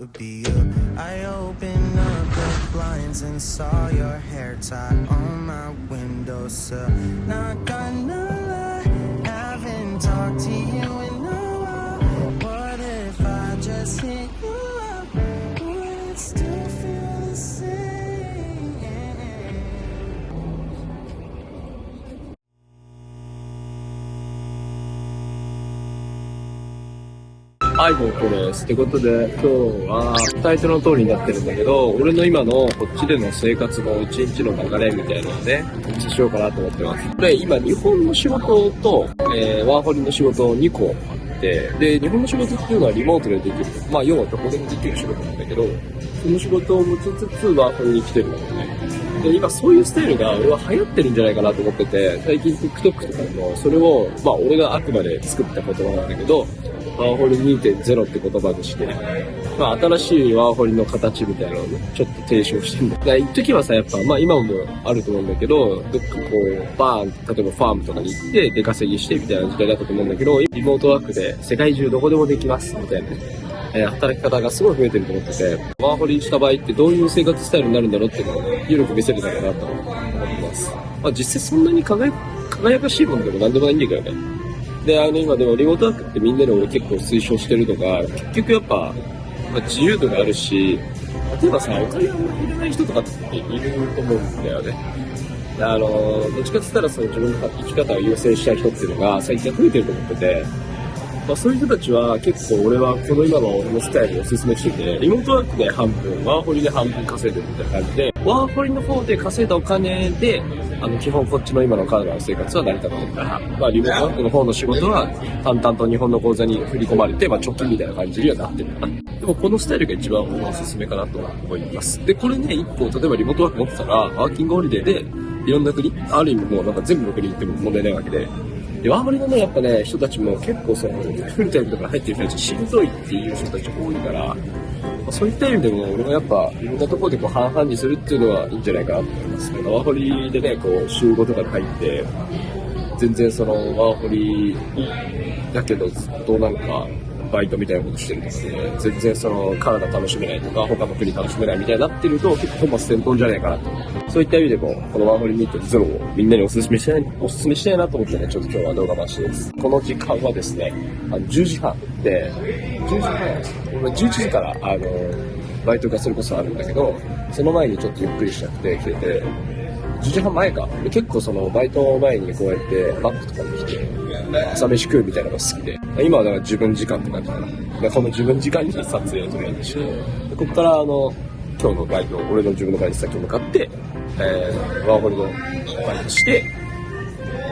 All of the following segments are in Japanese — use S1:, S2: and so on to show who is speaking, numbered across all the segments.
S1: would be you. I opened up the blinds and saw your hair tie on my windowsill. Not gonna lie, haven't talked to you in a while. What if I just hit you up? Would it still feel the same?
S2: はい、もうこれです。ってことで、今日はタイトルの通りになってるんだけど、俺の今のこっちでの生活の一日の流れみたいなのをね、お見せしようかなと思ってます。これ今日本の仕事と、ワーホリの仕事2個あって、で、日本の仕事っていうのはリモートでできる。まあ要はどこでもできる仕事なんだけど、その仕事を持ちつつワーホリに来てるんだよね。で、今そういうスタイルが俺は流行ってるんじゃないかなと思ってて、最近 TikTok とかでもそれを、まあ俺があくまで作った言葉なんだけど、ワーホリ 2.0 って言葉にして、まあ新しいワーホリの形みたいなのをね、ちょっと提唱してるんだ。で、一時はさ、やっぱ、まあ今もあると思うんだけど、どっかこう、バーン、例えばファームとかに行って出稼ぎしてみたいな時代だったと思うんだけど、リモートワークで世界中どこでもできますみたいなね、働き方がすごい増えてると思ってて、ワーホリした場合ってどういう生活スタイルになるんだろうっていうのを緩く見せるだろうなと思ってます。まあ実際そんなに輝かしいものでもなんでもないんだけどね。で、今でもリモートワークってみんなで俺結構推奨してるのが、結局やっぱ、まあ、自由度があるし、例えばさ、お金がいらない人とかっていると思うんだよね。どっちかって言ったらその自分の生き方を優先したい人っていうのが最近増えてると思ってて、まあそういう人たちは結構俺はこの今の俺のスタイルをお勧めしてて、リモートワークで半分、ワーホリで半分稼いでるみたいな感じで、ワーホリの方で稼いだお金で、基本こっちの今のカナダの生活は成り立ってるから、まあリモートワークの方の仕事は淡々と日本の口座に振り込まれて、まあ貯金みたいな感じにはなってるかな。でもこのスタイルが一番俺のおすすめかなと思います。で、これね、一個、例えばリモートワーク持ってたら、ワーキングホリデーでいろんな国、ある意味もうなんか全部の国行っても問題ないわけで、で、ワーホリのね、やっぱね、人たちも結構その、フルタイムとか入ってる人たちしんどいっていう人たち多いから、まあ、そういった意味でも俺はやっぱいろんなところでこう半々にするっていうのはいいんじゃないかなと思います。ワーホリでね、こう週5とかで入って、全然そのワーホリだけどずっとなんかバイトみたいなことしてるとかで、全然そのカナダ楽しめないとか他の国楽しめないみたいになってると結構本末転倒じゃないかなと。そういった意味でもこのワーホリ2.0をみんなにおすすめしたいなと思ってね、ちょっと今日は動画回しです。この時間はですね、10時半で、10時半、俺11時からバイトがそれこそあるんだけど、その前にちょっとゆっくりしたくて来てて、10時半前か。結構そのバイト前にこうやってマックとかに来て朝飯食うみたいなのが好きで、今はだから自分時間って感じかな。でこの自分時間に撮影を撮るようにして、でここから今日のバイト、俺の自分のバイト先に向かって、ワーホリのバイトして、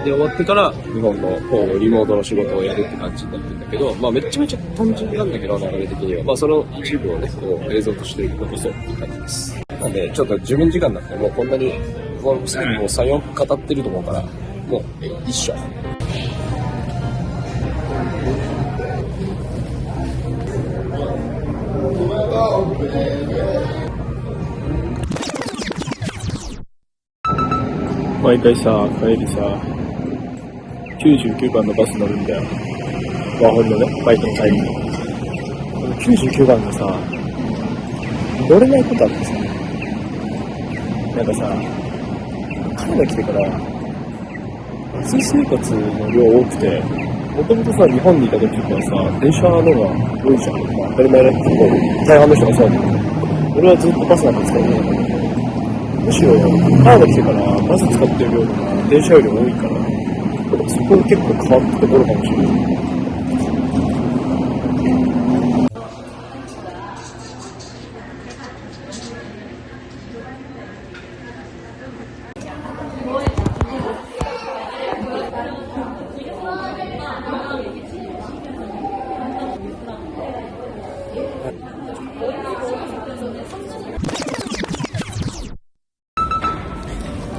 S2: で終わってから日本の方のリモートの仕事をやるって感じになってるんだけど、まあめちゃめちゃ単純なんだけど、流れ的には。まあその一部をね、こう映像として残そうっていう感じです。なんで、ちょっと自分時間なんてもうこんなに、もうすでにもう3、4分語ってると思うから、もう一緒。毎回さ、帰りさ、99番のバス乗るんだよ。ワーホリのね、バイトの帰りに。99番がさ、乗れないことあってさ、なんかさ、カナダ来てから、バス生活の量多くて、もともとさ、日本にいた時はさ、電車の方が多いじゃん。まあ当たり前だけど、大半の人がそうだけど、俺はずっとバスなんか使うよ。むしろ、カナダ来てからバス使ってる量が電車より多いから、そこが結構変わったところかもしれない。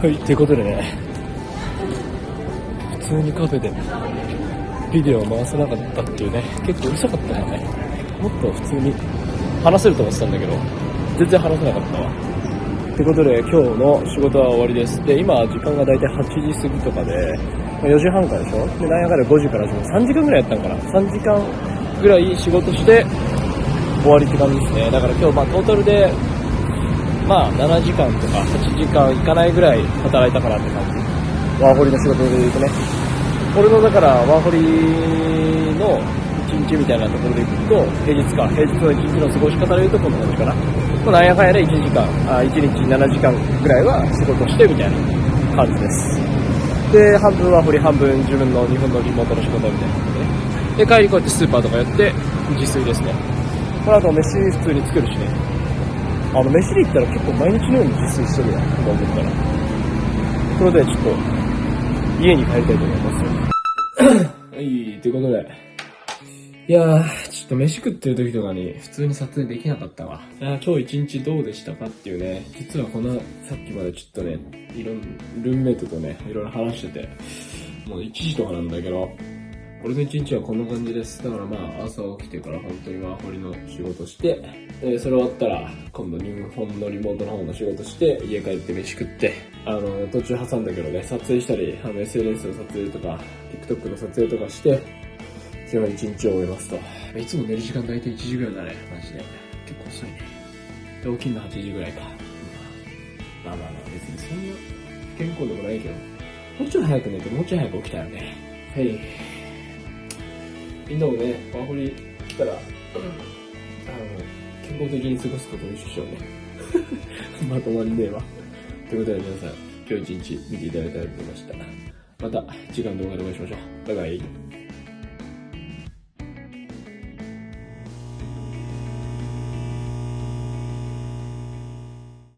S2: はい、ということでね、普通にカフェでビデオを回せなかったっていうね、結構うるさかったよね。もっと普通に話せると思ってたんだけど、全然話せなかったわ。ってことで今日の仕事は終わりです。で、今時間がだいたい8時過ぎとかで、4時半からでしょ。で、なんやかんや5時から3時間ぐらいやったんかな。3時間ぐらい仕事して終わりって感じですね。だから今日トータルで7時間とか8時間いかないぐらい働いたかなって感じ。ワーホリの仕事で言うとね。俺のだからワーホリの1日みたいなところで行くと、平日の1日の過ごし方で言うとこんな感じかな。なんやかんやで1日7時間ぐらいは仕事してみたいな感じです。で、半分ワーホリ、半分自分の日本のリモートの仕事みたいな感じで。で、帰りこうやってスーパーとかやって自炊ですね。この後飯普通に作るしね。飯で行ったら結構毎日のように自炊してるやん、と思ったら。それでちょっと家に帰りたいと思いますよ。はい、ということで。いやー、ちょっと飯食ってる時とかに普通に撮影できなかったわ。今日一日どうでしたかっていうね。実はさっきまでちょっとね、ルームメイトとね、いろいろ話してて、もう1時とかなんだけど、俺の一日はこんな感じです。だから朝起きてから本当にワーホリの仕事して、それ終わったら今度日本のリモートの方の仕事して、家帰って飯食って、途中挟んだけどね、撮影したり、SNS の撮影とか、TikTok の撮影とかして、それは一日を終えますと。いつも寝る時間大体1時ぐらいだね、マジで。結構遅いね。で、起きるの8時ぐらいか。別にそんな健康でもないけど、もうちょい早く寝て、もうちょい早く起きたよね。はい。みんなもね、ワーホリ来たら、健康的に過ごすことにしようね。まとまりねえわ。ということで皆さん、今日一日見ていただいてありがとうございました。また次回の動画でお会いしましょう。バイバイ。